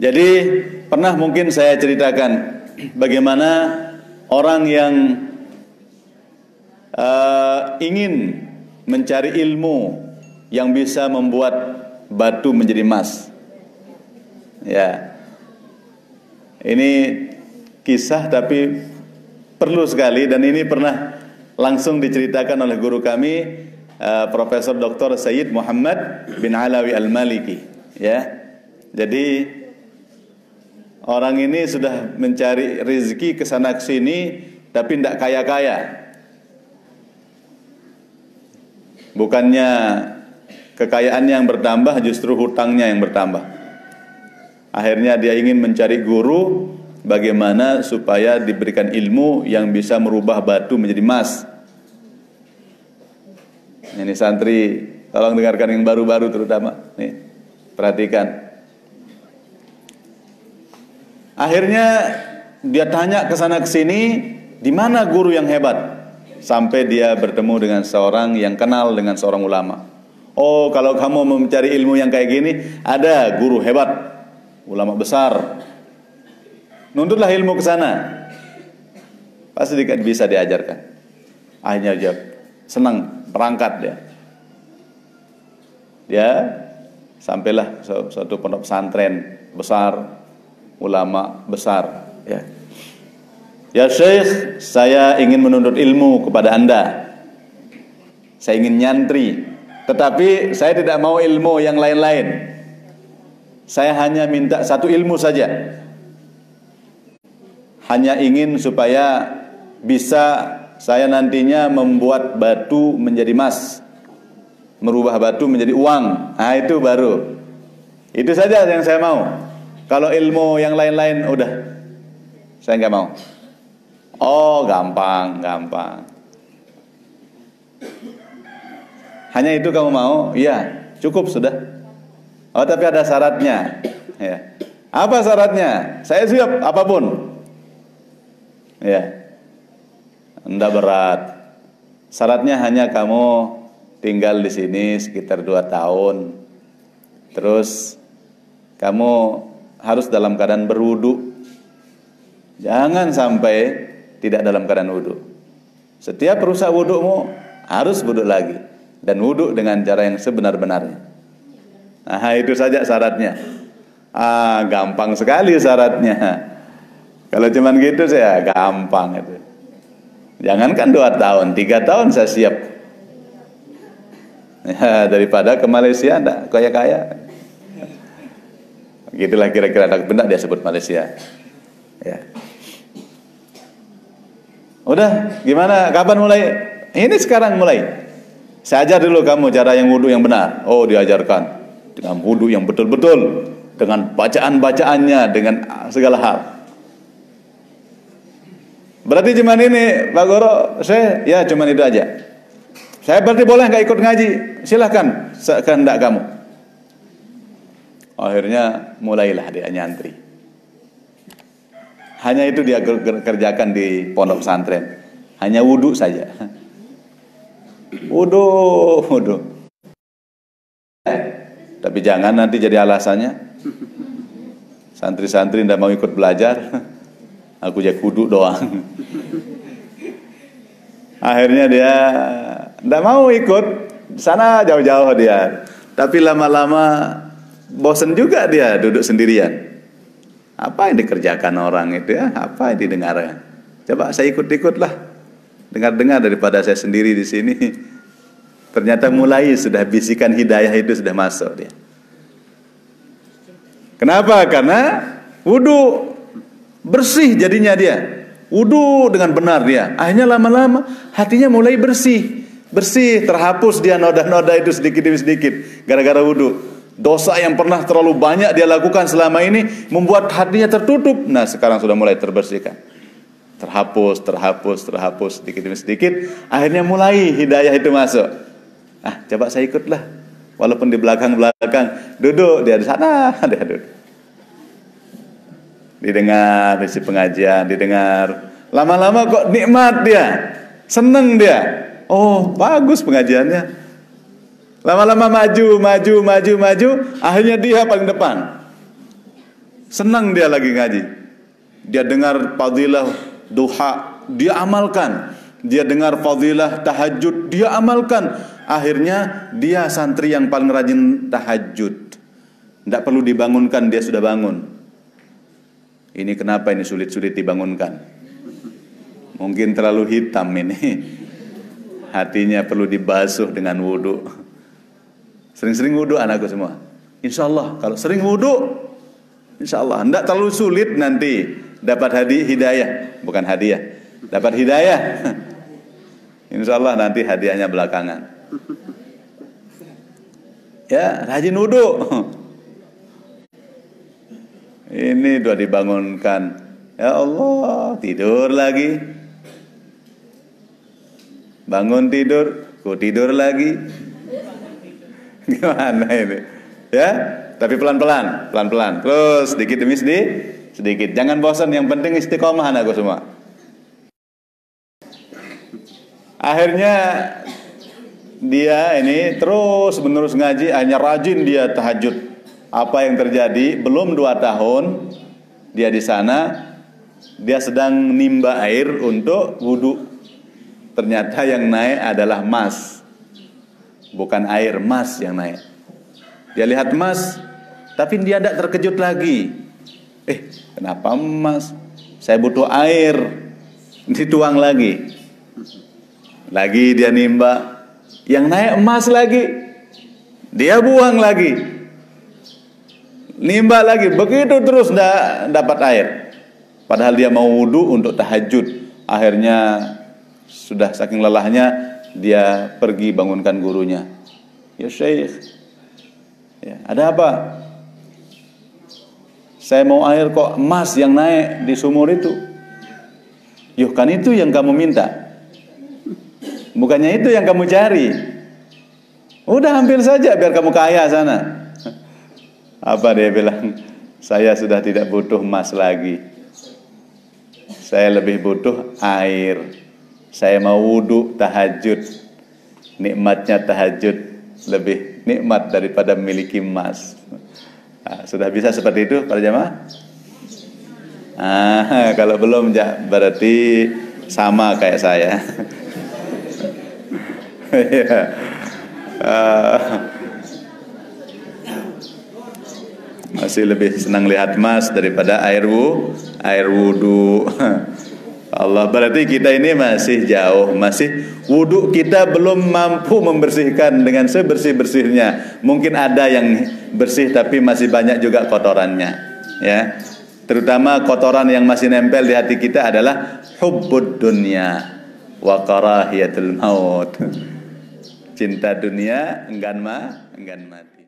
Jadi pernah mungkin saya ceritakan bagaimana orang yang ingin mencari ilmu yang bisa membuat batu menjadi emas. Ya, ini kisah tapi perlu sekali, dan ini pernah langsung diceritakan oleh guru kami, Profesor Dr. Sayyid Muhammad bin Alawi Al-Maliki. Ya, jadi orang ini sudah mencari rezeki ke sana ke sini, tapi tidak kaya-kaya. Bukannya kekayaannya yang bertambah, justru hutangnya yang bertambah. Akhirnya dia ingin mencari guru bagaimana supaya diberikan ilmu yang bisa merubah batu menjadi emas. Ini santri, tolong dengarkan yang baru-baru terutama. Nih, perhatikan. Akhirnya dia tanya ke sana ke sini, di mana guru yang hebat? Sampai dia bertemu dengan seorang yang kenal dengan seorang ulama. Oh, kalau kamu mau mencari ilmu yang kayak gini, ada guru hebat, ulama besar. Nuntutlah ilmu ke sana. Pasti bisa diajarkan. Akhirnya dia senang, berangkat dia. Dia sampailah suatu pondok pesantren besar, ulama besar, ya. Ya Syekh, saya ingin menuntut ilmu kepada Anda. Saya ingin nyantri, tetapi saya tidak mau ilmu yang lain-lain. Saya hanya minta satu ilmu saja. Hanya ingin supaya bisa saya nantinya membuat batu menjadi emas, merubah batu menjadi uang. Nah, itu baru. Itu saja yang saya mau. Kalau ilmu yang lain-lain udah, saya nggak mau. Oh, gampang. Hanya itu kamu mau? Iya, cukup sudah. Oh, tapi ada syaratnya. Ya. Apa syaratnya? Saya siap apapun. Ya. Enggak berat. Syaratnya hanya kamu tinggal di sini sekitar 2 tahun. Terus kamu harus dalam keadaan berwudu. Jangan sampai tidak dalam keadaan wudu. Setiap rusak wudumu harus wudu lagi, dan wudu dengan cara yang sebenar-benarnya. Nah, itu saja syaratnya. Gampang sekali syaratnya. Kalau cuman gitu saya gampang itu. Jangankan 2 tahun, 3 tahun saya siap. Ya, daripada ke Malaysia enggak kaya-kaya. Begitulah kira-kira, benar dia sebut Malaysia. Ya. Udah, gimana? Kapan mulai? Ini sekarang mulai. Saya ajar dulu kamu cara yang wudu yang benar. Oh, diajarkan dengan wudu yang betul-betul, dengan bacaan-bacaannya, dengan segala hal. Berarti cuman ini, Pak Guru, saya ya cuman itu aja. Saya berarti boleh nggak ikut ngaji? Silahkan, sekehendak kamu. Akhirnya mulailah dia nyantri. Hanya itu dia kerjakan di pondok pesantren. Hanya wudu saja. Wudu. Tapi jangan nanti jadi alasannya santri-santri tidak mau ikut belajar. Aku jadi wudu doang. Akhirnya dia tidak mau ikut. Sana jauh-jauh dia. Tapi lama-lama bosan juga dia duduk sendirian. Apa yang dikerjakan orang itu ya? Apa yang didengar? Coba saya ikut-ikutlah. Dengar-dengar daripada saya sendiri di sini. Ternyata mulai sudah bisikan hidayah itu sudah masuk dia. Kenapa? Karena wudu bersih jadinya dia. Wudu dengan benar dia. Akhirnya lama-lama hatinya mulai bersih. Bersih, terhapus dia noda-noda itu sedikit demi sedikit gara-gara wudu. Dosa yang pernah terlalu banyak dia lakukan selama ini membuat hatinya tertutup. Nah, sekarang sudah mulai terbersihkan. Terhapus sedikit demi sedikit. Akhirnya mulai hidayah itu masuk. Coba saya ikutlah. Walaupun di belakang-belakang, duduk dia di sana, dia duduk. Didengar isi pengajian, didengar. Lama-lama kok nikmat dia, seneng dia. Oh, bagus pengajiannya. Lama-lama maju, akhirnya dia paling depan. Senang dia lagi ngaji. Dia dengar fadilah duha, dia amalkan. Dia dengar fadilah tahajud, dia amalkan. Akhirnya dia santri yang paling rajin tahajud. Tidak perlu dibangunkan, dia sudah bangun. Ini kenapa ini sulit-sulit dibangunkan? Mungkin terlalu hitam ini. Hatinya perlu dibasuh dengan wudu. Sering-sering wudu anakku semua. Insya Allah kalau sering wudu, insya Allah tidak terlalu sulit nanti dapat hidayah. Bukan hadiah, dapat hidayah. Insya Allah nanti hadiahnya belakangan. Ya, rajin wudu. Ini sudah dibangunkan. Ya Allah, tidur lagi. Bangun tidur, kok tidur lagi. Gimana ini? Ya, tapi pelan-pelan, pelan-pelan. Terus sedikit demi sedikit. Jangan bosan, yang penting istiqomah anakku semua. Akhirnya dia ini terus menerus ngaji, hanya rajin dia tahajud. Apa yang terjadi? Belum 2 tahun dia di sana, dia sedang nimba air untuk wudu. Ternyata yang naik adalah mas, bukan air, mas yang naik. Dia lihat mas, tapi dia tidak terkejut lagi. Kenapa mas? Saya butuh air. Dituang lagi. Lagi dia nimba, yang naik emas lagi. Dia buang lagi. Nimba lagi, begitu terus tidak dapat air. Padahal dia mau wudu untuk tahajud. Akhirnya sudah saking lelahnya, dia pergi bangunkan gurunya. Ya Syekh, ya, ada apa? Saya mau air kok emas yang naik di sumur itu. Yuh, kan itu yang kamu minta, bukannya itu yang kamu cari. Udah ambil saja biar kamu kaya sana. Apa dia bilang? Saya sudah tidak butuh emas lagi. Saya lebih butuh air. Saya mau wudu tahajud. Nikmatnya tahajud lebih nikmat daripada memiliki emas. Nah, sudah bisa seperti itu para jamaah? Kalau belum berarti sama kayak saya. Masih lebih senang lihat emas daripada air wudu. Allah, berarti kita ini masih jauh, masih wudu kita belum mampu membersihkan dengan sebersih-bersihnya. Mungkin ada yang bersih tapi masih banyak juga kotorannya, ya. Terutama kotoran yang masih nempel di hati kita adalah hubbud dunya wa karahiyatul maut. Cinta dunia enggan mati.